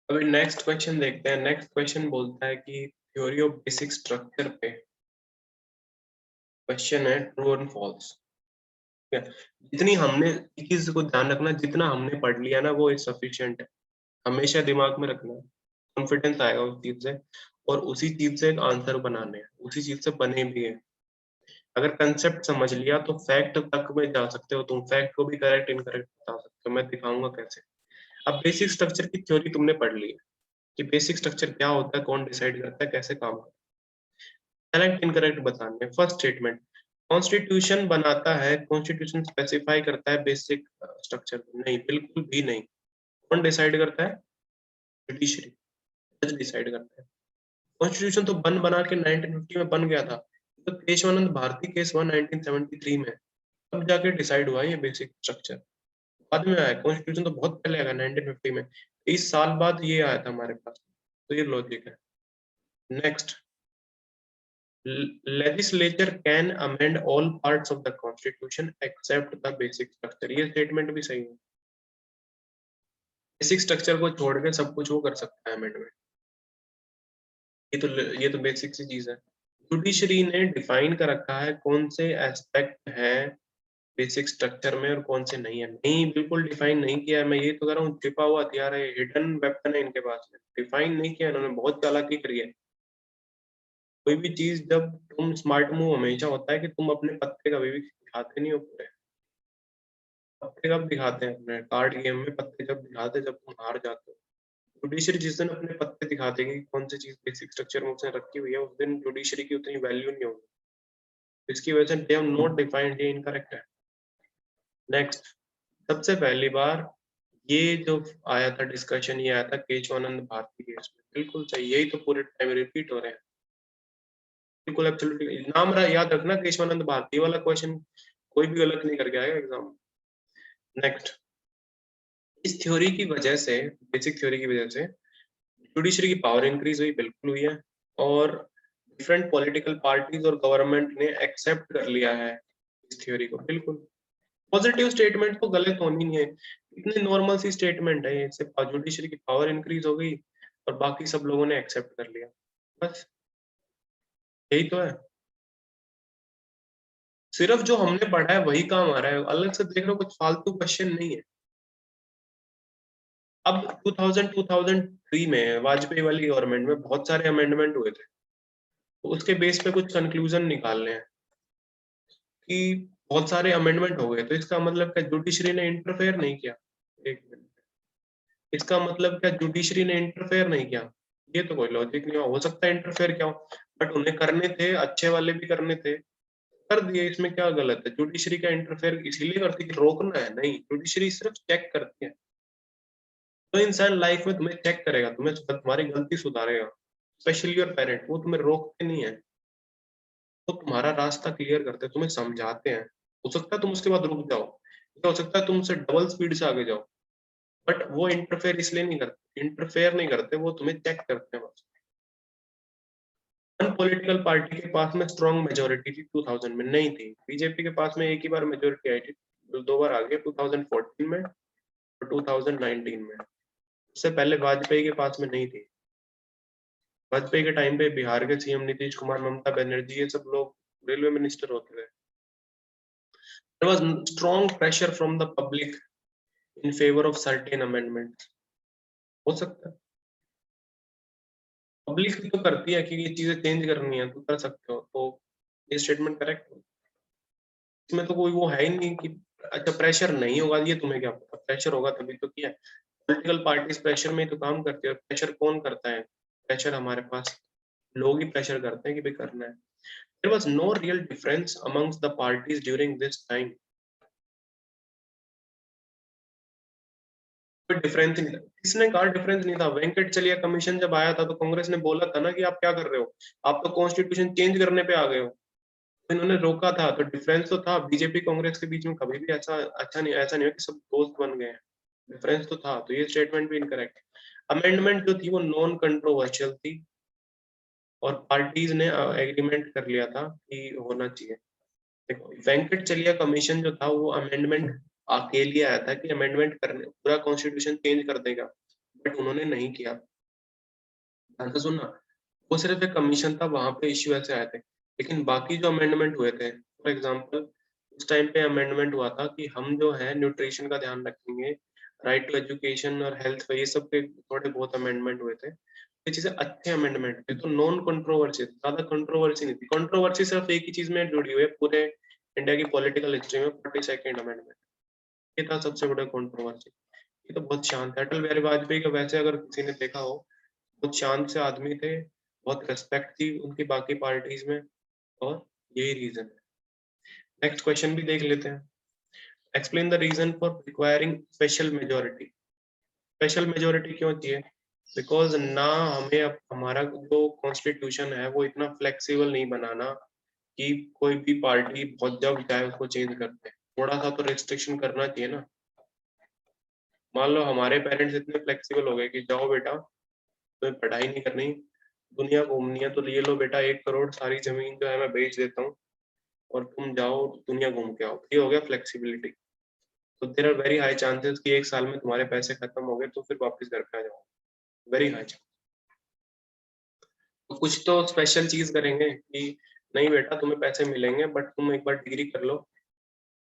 अभी next question देखते हैं। नेक्स्ट क्वेश्चन बोलता है कि थ्योरी ऑफ बेसिक स्ट्रक्चर पे क्वेश्चन है ट्रू और फॉल्स। ठीक है, जितनी हमने एक चीज को ध्यान रखना, जितना हमने पढ़ लिया ना वो सफिशिएंट है, हमेशा दिमाग में रखना। कॉन्फिडेंस आएगा उस चीज से, और उसी चीज से एक आंसर बनाने हैं, उसी चीज से बने भी है। अगर कंसेप्ट समझ लिया तो फैक्ट तक में जा सकते हो, तुम फैक्ट को भी करेक्ट इनकरेक्ट बता सकते हो। मैं दिखाऊंगा कैसे। अब बेसिक स्ट्रक्चर की थ्योरी तुमने पढ़ ली है कि बेसिक स्ट्रक्चर क्या होता है, कौन डिसाइड करता है, कैसे काम करता है। करेक्ट इनकरेक्ट बताने हैं। फर्स्ट स्टेटमेंट, कॉन्स्टिट्यूशन बनाता है, कॉन्स्टिट्यूशन स्पेसिफाई करता है बेसिक स्ट्रक्चर? नहीं, बिल्कुल भी नहीं। कौन डिसाइड करता है? जुडिशरी, जज डिसाइड करता है। कॉन्स्टिट्यूशन तो बना के 1950 में बन गया था, तो केशवानंद भारती केस हुआ 1973 में, तब जाके डिसाइड हुआ ये बेसिक स्ट्रक्चर। बाद में आया कॉन्स्टिट्यूशन, तो बहुत पहले आया 1950 में, 30 साल बाद ये आया था हमारे पास। तो ये लॉजिक है। Next, legislature can amend all parts of the constitution except the basic structure। ये स्टेटमेंट भी सही है। बेसिक स्ट्रक्चर को छोड़ के सब कुछ वो कर सकता है अमेंडमेंट। ये तो बेसिक सी चीज है। जुडिशरी ने डिफाइन कर रखा है कौन से एस्पेक्ट है बेसिक स्ट्रक्चर में और कौन से नहीं है। नहीं, बिल्कुल डिफाइन नहीं किया है। मैं ये तो कह रहा हूँ छिपा हुआ हथियार है, हिडन वेपन है इनके पास में। डिफाइन नहीं किया इन्होंने, बहुत चालाकी करी है। कोई भी चीज, जब तुम स्मार्ट मूव हमेशा होता है कि तुम अपने पत्ते कभी भी दिखाते नहीं हो पूरे। पत्ते कब दिखाते हैं अपने कार्ड गेम में? पत्ते जब दिखाते हैं जब तुम हार जाते हो। जुडिशरी जिस दिन अपने पत्ते दिखा देगी कि कौन सी चीज बेसिक स्ट्रक्चर में उसने रखी हुई है, उस दिन जुडिशरी की उतनी वैल्यू नहीं होगी। इसकी वजह से दे हैव नॉट डिफाइंड, ये इनकरेक्ट है। नेक्स्ट, सबसे पहली बार ये जो आया था डिस्कशन, ये आया था केशवानंद भारती केस में। बिल्कुल सही, यही तो पूरे टाइम रिपीट हो रहे हैं। बिल्कुल एब्सोल्युटली, नाम याद रखना केशवानंद भारती वाला क्वेश्चन, कोई भी गलत नहीं करके आएगा एग्जाम। नेक्स्ट, इस थ्योरी की वजह से, बेसिक थ्योरी की वजह से जुडिशरी की पावर इंक्रीज हुई, बिल्कुल हुई है। और डिफरेंट पॉलिटिकल पार्टीज और गवर्नमेंट ने एक्सेप्ट कर लिया है इस थ्योरी को, बिल्कुल। पॉजिटिव स्टेटमेंट तो गलत होनी नहीं है, इतनी नॉर्मल सी स्टेटमेंट है। इससे जुडिशरी की पावर इंक्रीज हो गई और बाकी सब लोगों ने एक्सेप्ट कर लिया, बस यही तो है। सिर्फ जो हमने पढ़ा है वही काम आ रहा है, अलग से देख रहे हो, कुछ फालतू क्वेश्चन नहीं है। अब 2003 में वाजपेयी वाली गवर्नमेंट में बहुत सारे अमेंडमेंट हुए थे, तो उसके बेस पे कुछ कंक्लूजन निकालने हैं कि बहुत सारे अमेंडमेंट हो गए, तो इसका मतलब क्या जुडिशरी ने इंटरफेयर नहीं किया? एक मिनट, इसका मतलब क्या जुडिशरी ने इंटरफेयर नहीं किया? ये तो कोई लॉजिक नहीं हो सकता इंटरफेयर क्या हो, बट उन्हें करने थे, अच्छे वाले भी करने थे, कर दिए। इसमें क्या गलत है? जुडिशरी का इंटरफेयर इसीलिए करती है कि रोकना है? नहीं, जुडिशरी सिर्फ चेक करती है। तो इंसान लाइफ में तुम्हें चेक करेगा, तुम्हें तुम्हारी गलती सुधारेगा, स्पेशली योर पेरेंट। वो तुम्हें रोकते नहीं है, वो तुम्हारा रास्ता क्लियर करते हैं, तुम्हें समझाते हैं। हो सकता है तुम उसके बाद रुक जाओ, हो सकता है तुम उससे डबल स्पीड से आगे जाओ, बट वो इंटरफेयर इसलिए नहीं करते, इंटरफेयर नहीं करते, वो तुम्हें चेक करते हैं बस। पॉलिटिकल पार्टी के पास में स्ट्रॉन्ग मेजोरिटी थी 2000 में, नहीं थी। बीजेपी के पास में एक ही बार मेजोरिटी आई थी, दो बार आ गए, 2014 में और 2019 में। उससे पहले वाजपेयी के पास में नहीं थी। वाजपेयी के टाइम पे बिहार के सीएम नीतीश कुमार, ममता बनर्जी, ये सब लोग रेलवे मिनिस्टर होते थे। There was strong pressure from the public in favor of certain amendments। हो सकता है पब्लिक भी तो करती है कि ये चीजें चेंज करनी है, तो कर सकते हो, तो ये स्टेटमेंट करेक्ट है। इसमें तो कोई वो है ही नहीं कि अच्छा प्रेशर नहीं होगा, ये तुम्हें क्या पता, प्रेशर होगा तभी तो किया। पॉलिटिकल पार्टीज प्रेशर में ही तो काम करती है, और प्रेशर कौन करता है? प्रेशर हमारे पास लोग ही प्रेशर करते हैं कि भाई करना है। There was no real difference amongst the parties during this time। कोई डिफरेंस नहीं था, किसने कहा डिफरेंस नहीं था? वेंकट चलिया कमीशन जब आया था तो कांग्रेस ने बोला था ना कि आप क्या कर रहे हो, आप तो कॉन्स्टिट्यूशन चेंज करने पे आ गए हो। तो इन्होंने रोका था, तो डिफरेंस तो था। बीजेपी कांग्रेस के बीच में कभी भी ऐसा अच्छा नहीं, ऐसा नहीं हो कि सब दोस्त बन गए हैं, डिफरेंस तो था। तो ये स्टेटमेंट भी इनकरेक्ट है। अमेंडमेंट जो थी वो नॉन कंट्रोवर्शियल थी, और पार्टीज ने एग्रीमेंट कर लिया था कि होना चाहिए। देखो, वेंकट चलिया कमीशन जो था वो अमेंडमेंट के लिए आया था कि अमेंडमेंट करने पूरा कॉन्स्टिट्यूशन चेंज कर देगा, बट उन्होंने नहीं किया। ध्यान से सुनना, वो सिर्फ एक कमीशन था, वहां पे इश्यू ऐसे आए थे, लेकिन बाकी जो अमेंडमेंट हुए थे, फॉर एग्जांपल उस टाइम पे अमेंडमेंट हुआ था कि हम जो है न्यूट्रिशन का ध्यान रखेंगे, राइट टू एजुकेशन और हेल्थ, ये सब के थोड़े बहुत अमेंडमेंट हुए थे। ये चीजें अच्छे अमेंडमेंट थे, तो नॉन कंट्रोवर्सी, ज्यादा कंट्रोवर्सी नहीं थी। कंट्रोवर्सी सिर्फ एक ही चीज में जुड़ी हुई है पूरे इंडिया की पॉलिटिकल हिस्ट्री में, 42nd अमेंडमेंट, ये था सबसे बड़ा कंट्रोवर्सी। ये तो बहुत शांत है। अटल बिहारी वाजपेयी का वैसे अगर किसी ने देखा हो, बहुत शांत से आदमी थे, बहुत रिस्पेक्ट थी उनकी बाकी पार्टीज में, और यही रीजन है। नेक्स्ट क्वेश्चन भी देख लेते हैं। Explain the reason for requiring special majority. Special majority क्यों चाहिए? बिकॉज ना हमें अब हमारा जो कॉन्स्टिट्यूशन है वो इतना फ्लेक्सिबल नहीं बनाना कि कोई भी पार्टी बहुत जब चाहे उसको चेंज कर दे। थोड़ा सा तो रिस्ट्रिक्शन करना चाहिए ना। मान लो हमारे पेरेंट्स इतने फ्लेक्सिबल हो गए कि जाओ बेटा, तुम्हें पढ़ाई नहीं करनी, दुनिया घूमनी है, तो ये लो बेटा 1 करोड़, सारी जमीन जो है मैं बेच देता हूँ और तुम जाओ दुनिया घूम के आओ। ये हो गया फ्लेक्सिबिलिटी। तो there are very high chances कि 1 साल में तुम्हारे पैसे खत्म हो गए तो फिर वापस घर पे आ जाओ, वेरी हाई चांस। तो कुछ तो स्पेशल चीज करेंगे कि नहीं बेटा तुम्हें पैसे मिलेंगे, बट तुम एक बार डिग्री कर लो,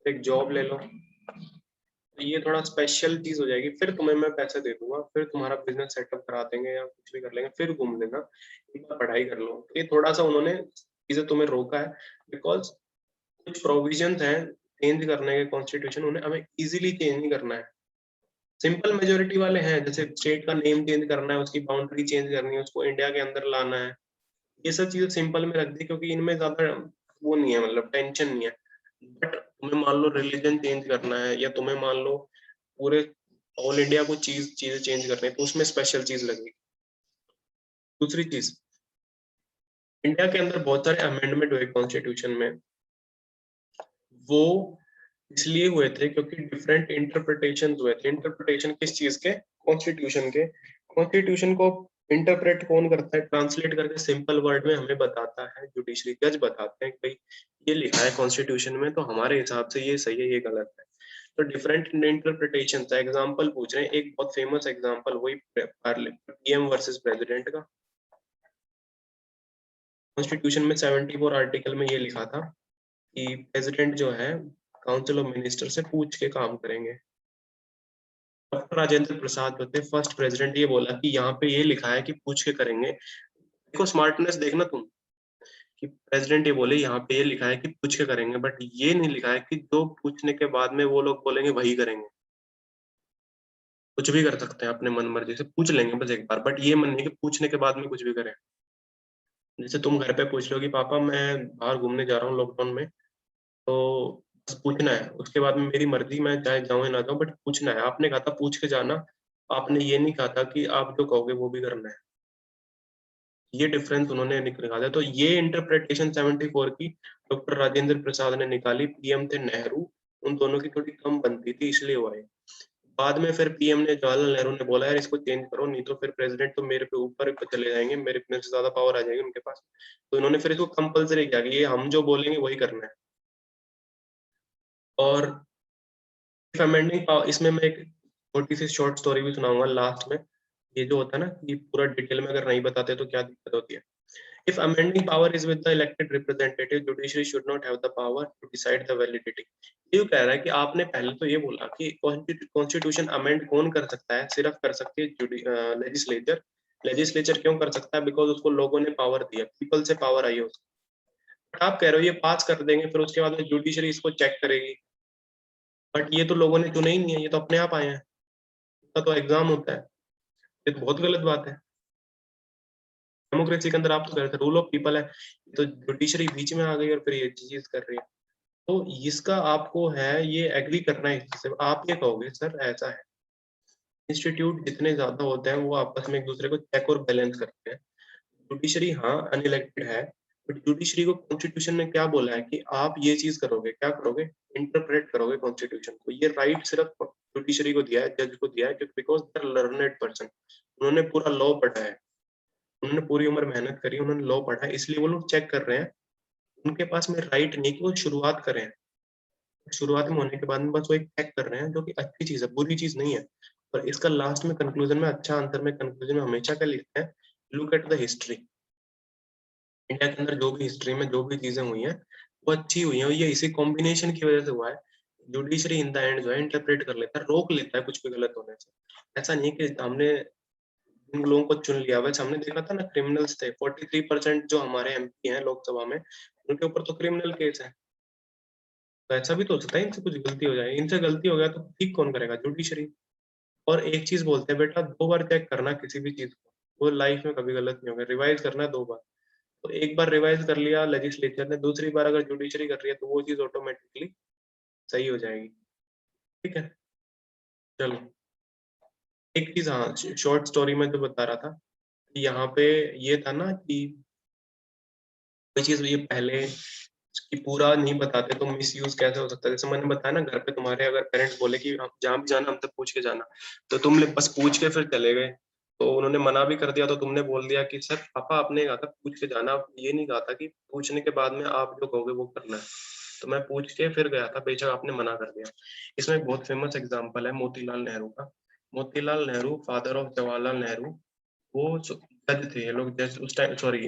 एक जॉब ले लो, तो ये थोड़ा स्पेशल चीज हो जाएगी, फिर तुम्हें मैं पैसे दे दूंगा, फिर तुम्हारा बिजनेस सेटअप करा देंगे या कुछ भी कर लेंगे, फिर घूम लेना, एक बार पढ़ाई कर लो। तो ये थोड़ा सा उन्होंने चीजें तुम्हें रोका है, बिकॉज कुछ प्रोविजंस हैं चेंज करने के कॉन्स्टिट्यूशन, उन्हें हमें इजीली चेंज नहीं करना है। सिंपल मेजोरिटी वाले हैं, जैसे स्टेट का नेम चेंज करना है, उसकी बाउंड्री चेंज करनी है, उसको इंडिया के अंदर लाना है, ये सब चीजें सिंपल में रख दी, क्योंकि इनमें ज्यादा वो नहीं है, मतलब टेंशन नहीं है। बट तुम्हें मान लो रिलीजन चेंज करना है, या तुम्हें मान लो पूरे ऑल इंडिया को चीजें चेंज करनी है, तो उसमें स्पेशल चीज लगेगी। दूसरी चीज, इंडिया के अंदर बहुत सारे अमेंडमेंट हुए कॉन्स्टिट्यूशन में, वो इसलिए हुए थे क्योंकि डिफरेंट इंटरप्रिटेशन हुए थे। इंटरप्रिटेशन किस चीज के? कॉन्स्टिट्यूशन के। कॉन्स्टिट्यूशन को इंटरप्रेट कौन करता है? ट्रांसलेट करके सिंपल वर्ड में हमें बताता है जुडिशरी, जज बताते हैं कि भाई ये लिखा है कॉन्स्टिट्यूशन में, तो हमारे हिसाब से ये सही है, ये गलत है। तो डिफरेंट इंटरप्रिटेशन का एग्जांपल पूछ रहे हैं। एक बहुत फेमस एग्जांपल वही पीएम वर्सेस प्रेसिडेंट का। कॉन्स्टिट्यूशन में 74 आर्टिकल में ये लिखा था कि प्रेसिडेंट जो है काउंसिल ऑफ मिनिस्टर से पूछ के काम करेंगे। डॉक्टर राजेंद्र प्रसाद होते फर्स्ट प्रेसिडेंट, ये बोला कि यहाँ पे ये लिखा है कि पूछ के करेंगे। देखो स्मार्टनेस देखना तुम, कि प्रेसिडेंट ये बोले यहाँ पे ये लिखा है कि पूछ के करेंगे, बट ये नहीं लिखा है कि जो पूछने के बाद में वो लोग बोलेंगे वही करेंगे। कुछ भी कर सकते हैं अपने मन मर्जी से, पूछ लेंगे बस एक बार, बट ये मन नहीं कि पूछने के बाद में कुछ भी करें। जैसे तुम घर पे पूछ लो कि पापा मैं बाहर घूमने जा रहा हूँ लॉकडाउन में, तो बस पूछना है, उसके बाद में मेरी मर्जी, मैं चाहे जाऊं या ना जाऊं, बट पूछना है। आपने कहा था पूछ के जाना, आपने ये नहीं कहा था कि आप जो कहोगे वो भी करना है। ये डिफरेंस उन्होंने निकाला। तो ये इंटरप्रिटेशन 74 की डॉक्टर राजेंद्र प्रसाद ने निकाली, पीएम थे नेहरू, उन दोनों की थोड़ी कम बनती थी इसलिए हुआ है। बाद में फिर पीएम ने, जवाहरलाल नेहरू ने बोला यार इसको चेंज करो, नहीं तो फिर प्रेसिडेंट तो मेरे पे ऊपर चले जाएंगे, मेरे से ज्यादा पावर आ जाएगी उनके पास। तो इन्होंने फिर इसको कंपलसरी किया कि ये हम जो बोलेंगे वही करना है। और अमेंडिंग पावर, इसमें मैं एक छोटी सी शॉर्ट स्टोरी भी सुनाऊंगा लास्ट में। ये जो होता है ना कि पूरा डिटेल में अगर नहीं बताते तो क्या दिक्कत होती है। If amending power is with the elected representative, judiciary should not have the power to decide the validity. ये कह रहा है कि आपने पहले तो ये बोला कि कॉन्स्टिट्यूशन अमेंड कौन कर सकता है? सिर्फ कर सकती है लेजिस्लेचर। लेजिस्लेचर क्यों कर सकता है? बिकॉज उसको लोगों ने पावर दिया, पीपल से पावर आई है उसको। बट आप कह रहे हो ये पास कर देंगे, फिर उसके बाद में जुडिशरी इसको चेक करेगी, बट ये तो लोगों ने चुने ही नहीं है, ये तो अपने आप आए हैं, इसका तो एग्जाम होता है। ये तो बहुत गलत बात है। डेमोक्रेसी के अंदर आप तो कह रहे थे रूल ऑफ पीपल है, तो जुडिशरी बीच में आ गई और फिर ये चीज कर रही है। तो इसका आपको है ये एग्री करना है इससे। आप ये कहोगे सर ऐसा है, इंस्टीट्यूट जितने ज्यादा होते हैं वो आपस में एक दूसरे को चेक और बैलेंस करते हैं। जुडिशरी हाँ अनइलेक्टेड है, बट जुडिशरी को कॉन्स्टिट्यूशन ने क्या बोला है कि आप ये चीज करोगे, क्या करोगे? इंटरप्रेट करोगे कॉन्स्टिट्यूशन को। ये राइट सिर्फ जुडिशरी को दिया है, जज को दिया है, because they are learned person, उन्होंने पूरा लॉ पढ़ा है, उन्होंने पूरी उम्र मेहनत करी, उन्होंने लॉ पढ़ा है, इसलिए वो लोग चेक कर रहे हैं। उनके पास में राइट नहीं कि वो शुरुआत करें, शुरुआत में होने के बाद में बस वो एक चेक कर रहे हैं, जो कि अच्छी चीज है, बुरी चीज नहीं है। और इसका लास्ट में कंक्लूजन में अच्छा आंसर में कंक्लूजन में हमेशा क्या लिखते हैं, look at the history. India के अंदर जो भी हिस्ट्री में जो भी चीजें हुई हैं वो अच्छी हुई हैं, ये इसी कॉम्बिनेशन की वजह से हुआ है। जुडिशरी इन द एंड जो है इंटरप्रेट कर लेता है, रोक लेता है कुछ भी गलत होने से। ऐसा नहीं कि हमने जिन लोगों को चुन लिया, वैसे हमने देखा था ना क्रिमिनल्स थे 43% जो हमारे एमपी हैं लोकसभा में, उनके ऊपर तो क्रिमिनल केस है। तो ऐसा भी तो हो सकता है इनसे कुछ गलती हो जाए, इनसे गलती हो गया तो ठीक कौन करेगा, जुडिशरी। और एक चीज बोलते हैं बेटा, 2 बार चेक करना किसी भी चीज को, वो लाइफ में कभी गलत नहीं होगा, रिवाइज करना 2 बार। तो एक बार रिवाइज कर लिया लेजिस्लेचर ने, दूसरी बार अगर जुडिशरी कर रही है तो वो चीज ऑटोमेटिकली सही हो जाएगी। ठीक है, चलो एक चीज, हाँ शॉर्ट स्टोरी में जो बता रहा था कि यहाँ पे ये था ना कि कोई चीज ये पहले कि पूरा नहीं बताते तो मिस यूज कैसे हो सकता है। जैसे मैंने बताया ना, घर पे तुम्हारे अगर पेरेंट्स बोले कि आप जहाँ भी जाना हमसे पूछ के जाना, तो तुम बस पूछ के फिर चले गए, तो उन्होंने मना भी कर दिया तो तुमने बोल दिया कि सर पापा आपने कहा था पूछ के जाना, ये नहीं कहा था कि पूछने के बाद में आप जो कहोगे वो करना है। तो मैं पूछ के फिर गया था, बेशक आपने मना कर दिया। इसमें एक बहुत फेमस एग्जाम्पल है मोतीलाल नेहरू का। मोतीलाल नेहरू फादर ऑफ जवाहरलाल नेहरू, वो जज थे, ये लोग जज उस टाइम, सॉरी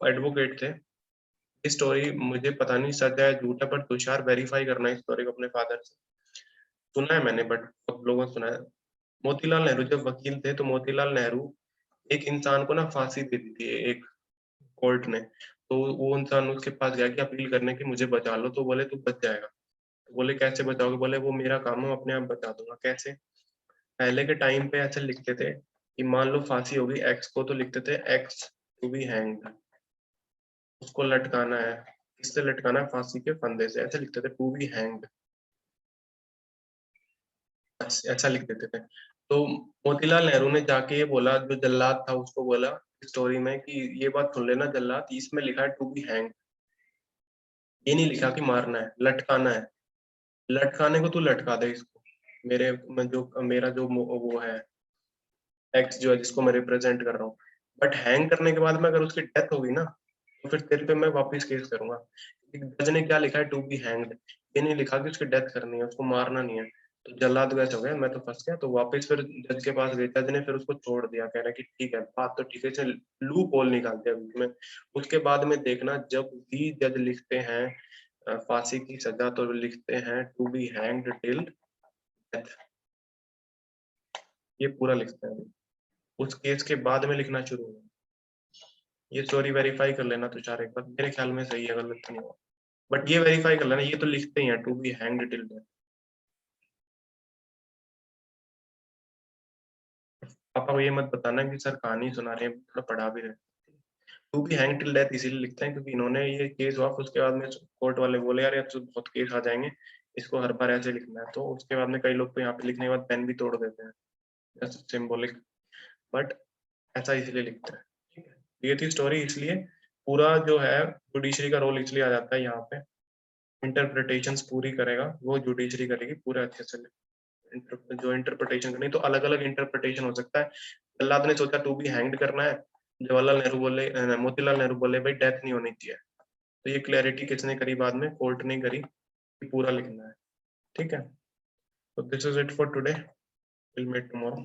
एडवोकेट थे। इस स्टोरी मुझे पता नहीं सच है झूठ है, पर तुषार वेरीफाई करना इस स्टोरी को अपने फादर से। सुना है मैंने, बट सब लोगों ने सुना है। मोतीलाल नेहरू जब वकील थे तो मोतीलाल नेहरू एक इंसान को ना फांसी दे दी थी एक कोर्ट ने। तो वो इंसान उसके पास गया कि अपील करने की मुझे बचा लो, तो बोले तू बच जाएगा। तो बोले कैसे बचाओगे, बोले वो मेरा काम है, अपने आप बचा दूंगा। कैसे, पहले के टाइम पे ऐसे लिखते थे कि मान लो फांसी होगी एक्स को, तो लिखते थे एक्स टू बी हैंग्ड, उसको लटकाना है। किससे लटकाना है, फांसी के फंदे से, ऐसे लिखते थे टू बी हैंग्ड, ऐसा लिख देते थे। तो मोतीलाल नेहरू ने जाके ये बोला, जो जल्लाद था उसको बोला स्टोरी में कि ये बात सुन लेना जल्लाद, इसमें लिखा है टू बी हैंग, ये नहीं लिखा कि मारना है, लटकाना है। लटकाने को तू लटका दे इसको, मेरे जो मेरा जो वो है एक्स जो है जिसको मैं रिप्रेजेंट कर रहा हूँ। बट हैंग करने के बाद में अगर उसकी डेथ होगी ना, तो फिर तेरे पे मैं वापस केस करूंगा। जज ने क्या लिखा है, टू बी हैंग्ड, ये नहीं लिखा कि उसकी डेथ करनी है, उसको मारना नहीं है। तो जल्लाद वैसे हो गया, मैं तो फंस गया। तो वापस फिर जज के पास गए, जज ने फिर उसको छोड़ दिया, कह रहा कि ठीक है बात तो ठीक है, इसने लूप होल निकाल दिया बीच में। उसके बाद में देखना, जब भी जज लिखते हैं फांसी की सजा, तो लिखते हैं to be hanged till death, ये पूरा लिखते हैं। उस केस के बाद में लिखना शुरू हुआ। ये स्टोरी वेरीफाई कर लेना तुषार एक बार, मेरे ख्याल में सही है, गलत नहीं हुआ। बट ये वेरीफाई कर लेना, ये तो लिखते ही हैं to be hanged till death. पापा को ये मत बताना कि सर कहानी सुना रहे हैं, थोड़ा पढ़ा भी रहे। To be hang till death इसीलिए लिखते हैं क्योंकि इन्होंने ये केस हुआ, उसके बाद में कोर्ट वाले बोले यार ये तो बहुत केस आ जाएंगे, इसको हर बार ऐसे लिखना है। तो उसके बाद में कई लोग तो यहाँ पे लिखने के बाद पेन भी तोड़ देते हैं, जस्ट सिंबॉलिक। बट ऐसा इसलिए लिखते हैं। ठीक है, ये थी स्टोरी। इसलिए पूरा जो है जुडिशरी का रोल इसलिए आ जाता है यहाँ पे, इंटरप्रिटेशंस पूरी करेगा वो, जुडिशरी करेगी पूरे अच्छे से। जो इंटरप्रिटेशन करनी, तो अलग अलग इंटरप्रिटेशन हो सकता है। जल्लाद ने सोचा टू बी हैंग्ड करना है, जवाहरलाल नेहरू बोले मोतीलाल नेहरू बोले भाई डेथ नहीं होनी चाहिए। तो ये क्लैरिटी किसने करी बाद में, कोर्ट ने करी कि पूरा लिखना है। ठीक है, तो this is it for today, will meet tomorrow.